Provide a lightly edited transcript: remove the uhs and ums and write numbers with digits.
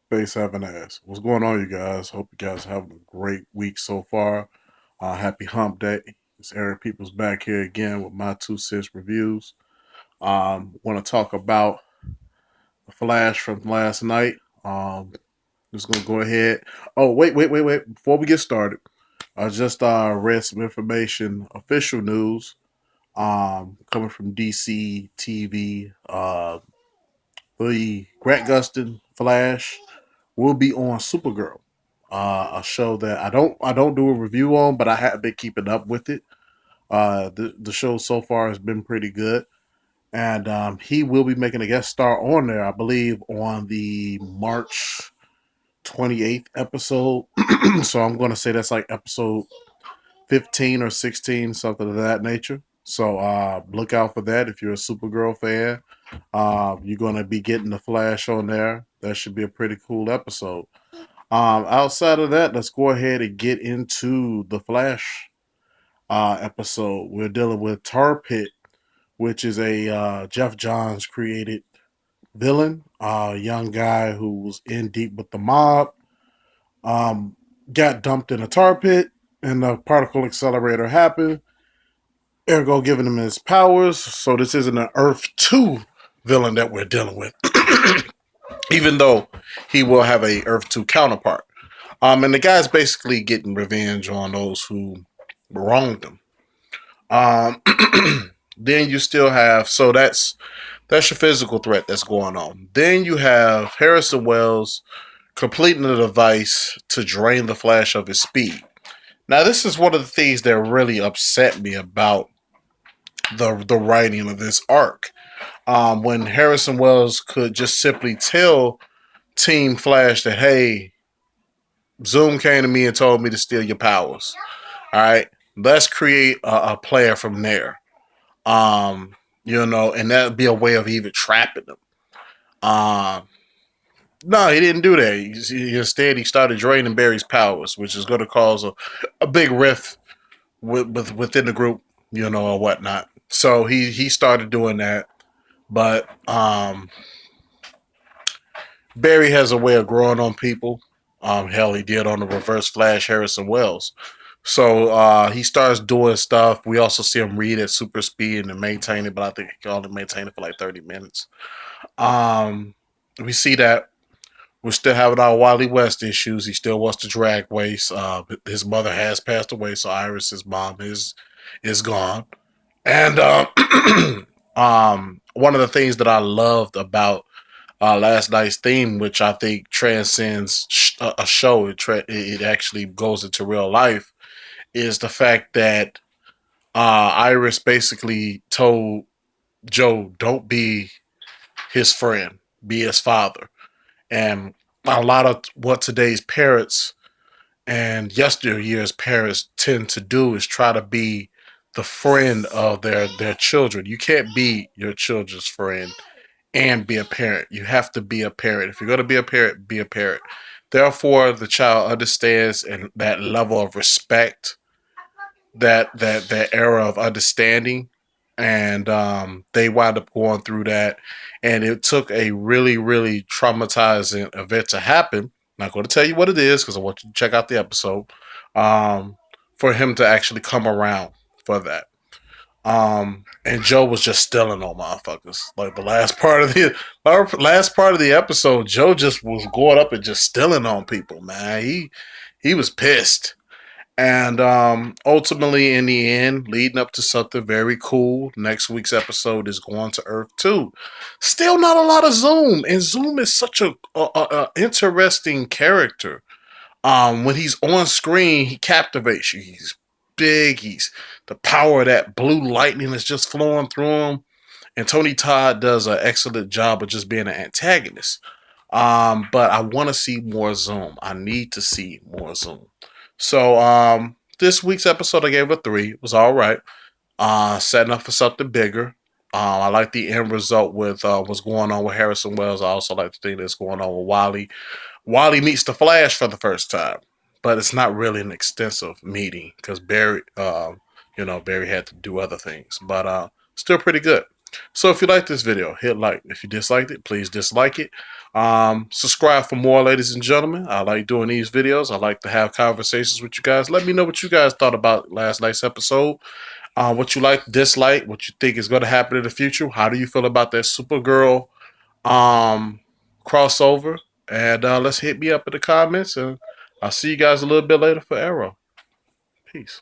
Face having ass. What's going on, you guys? Hope you guys have a great week so far. Happy Hump Day. It's Eric Peoples back here again with my 2 cents reviews. Want to talk about the Flash from last night. Just gonna go ahead. Oh, wait. Before we get started, I just read some information, official news, coming from DC TV. The Grant Gustin Flash will be on Supergirl, a show that I don't do a review on, but I have been keeping up with it. The show so far has been pretty good, and he will be making a guest star on there, I believe, on the March 28th episode. So I'm going to say that's like episode 15 or 16, something of that nature. So look out for that if you're a Supergirl fan. You're going to be getting the Flash on there. That should be a pretty cool episode. Outside of that, let's go ahead and get into the Flash episode. We're dealing with Tar Pit, which is a Jeff Johns created villain, a young guy who was in deep with the mob, um, got dumped in a tar pit, and the particle accelerator happened, ergo giving him his powers. So this isn't an Earth 2 villain that we're dealing with, even though he will have a Earth 2 counterpart. And the guy's basically getting revenge on those who wronged him. Um, then you still have that's your physical threat that's going on. Then you have Harrison Wells completing the device to drain the Flash of his speed. Now, this is one of the things that really upset me about the writing of this arc. When Harrison Wells could just simply tell Team Flash that, hey, Zoom came to me and told me to steal your powers. All right, let's create a player from there. Um, and that'd be a way of even trapping them. Um, no, he didn't do that. Instead, he started draining Barry's powers, which is going to cause a big rift within the group, or whatnot. So he started doing that, but Barry has a way of growing on people. Hell, he did on the Reverse Flash Harrison Wells. So he starts doing stuff. We also see him read at super speed and maintain it, but I think he can only maintain it for like 30 minutes. Um, we see that we're still having our Wally West issues. He still wants to drag race. His mother has passed away, so Iris's mom is gone. And one of the things that I loved about last night's theme, which I think transcends a show, it actually goes into real life, is the fact that Iris basically told Joe, "Don't be his friend, be his father." And a lot of what today's parents and yesteryear's parents tend to do is try to be the friend of their children. You can't be your children's friend and be a parent. You have to be a parent. If you're going to be a parent, be a parent. Therefore, the child understands and that level of respect, that era of understanding, and they wound up going through that, and it took a really really traumatizing event to happen. I'm not going to tell you what it is because I want you to check out the episode. Um, for him to actually come around for that. And Joe was just stealing on motherfuckers. Like the last part of the episode, Joe just was going up and just stealing on people. Man, he was pissed. And ultimately, in the end, leading up to something very cool, next week's episode is going to Earth 2. Still not a lot of Zoom. And Zoom is such a interesting character. When he's on screen, he captivates you. He's big. He's the power of that blue lightning is just flowing through him. And Tony Todd does an excellent job of just being an antagonist. But I want to see more Zoom. I need to see more Zoom. So this week's episode, I gave it a 3. It was all right. Setting up for something bigger. I like the end result with what's going on with Harrison Wells. I also like the thing that's going on with Wally. Wally meets the Flash for the first time, but it's not really an extensive meeting because Barry, Barry had to do other things, but still pretty good. So if you like this video, hit like. If you disliked it, please dislike it. Subscribe for more, ladies and gentlemen. I like doing these videos. I like to have conversations with you guys. Let me know what you guys thought about last night's episode. What you like, dislike, what you think is going to happen in the future. How do you feel about that Supergirl um, crossover? And let's hit me up in the comments. And I'll see you guys a little bit later for Arrow. Peace.